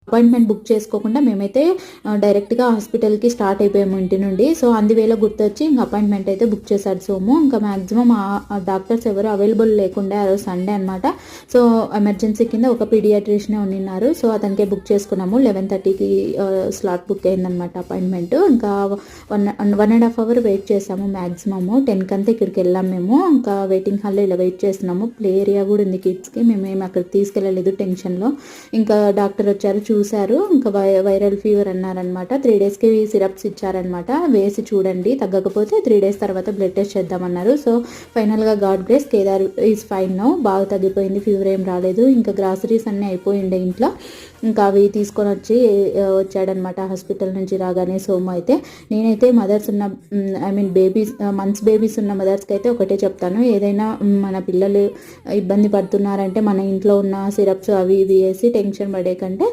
Appointment book చేసుకోకుండా మేమైతే డైరెక్ట్గా హాస్పిటల్కి స్టార్ట్ అయిపోయాము ఇంటి నుండి. సో అందువేళ గుర్తొచ్చి ఇంకా అపాయింట్మెంట్ అయితే బుక్ చేశాడు సోము. ఇంకా మ్యాక్సిమం ఆ డాక్టర్స్ ఎవరు అవైలబుల్ లేకుండా ఆ రోజు సండే అనమాట. సో ఎమర్జెన్సీ కింద ఒక పీడియాట్రిషియనే ఉన్నారు. సో అతనికే బుక్ చేసుకున్నాము. 11:30కి స్లాట్ బుక్ అయిందనమాట అపాయింట్మెంట్. ఇంకా 1.5 అవర్ వెయిట్ చేసాము మ్యాక్సిమము. 10కి అంతా ఇక్కడికి వెళ్ళాము మేము. ఇంకా వెయిటింగ్ హాల్లో ఇలా వెయిట్ చేస్తున్నాము. ప్లే ఏరియా కూడా ఉంది కిడ్స్కి. మేమేమి అక్కడికి తీసుకెళ్ళలేదు టెన్షన్లో. ఇంకా డాక్టర్ వచ్చారు, చూశారు. ఇంకా వైరల్ ఫీవర్ అన్నారనమాట. 3 డేస్కి సిరప్స్ ఇచ్చారనమాట. వేసి చూడండి, తగ్గకపోతే 3 డేస్ తర్వాత బ్లడ్ టెస్ట్ చేద్దామన్నారు. సో ఫైనల్గా God grace Kedar is fine now. బాగా తగ్గిపోయింది, ఫీవర్ ఏం రాలేదు. ఇంకా గ్రాసరీస్ అన్నీ అయిపోయిండే ఇంట్లో. ఇంకా అవి తీసుకొని వచ్చాడనమాట హాస్పిటల్ నుంచి రాగానే సోము అయితే. నేనైతే మదర్స్ ఉన్న బేబీస్ మంత్స్ బేబీస్ ఉన్న మదర్స్కి అయితే ఒకటే చెప్తాను, ఏదైనా మన పిల్లలు ఇబ్బంది పడుతున్నారంటే మన ఇంట్లో ఉన్న సిరప్స్ అవి ఇవి వేసి టెన్షన్ పడే కంటే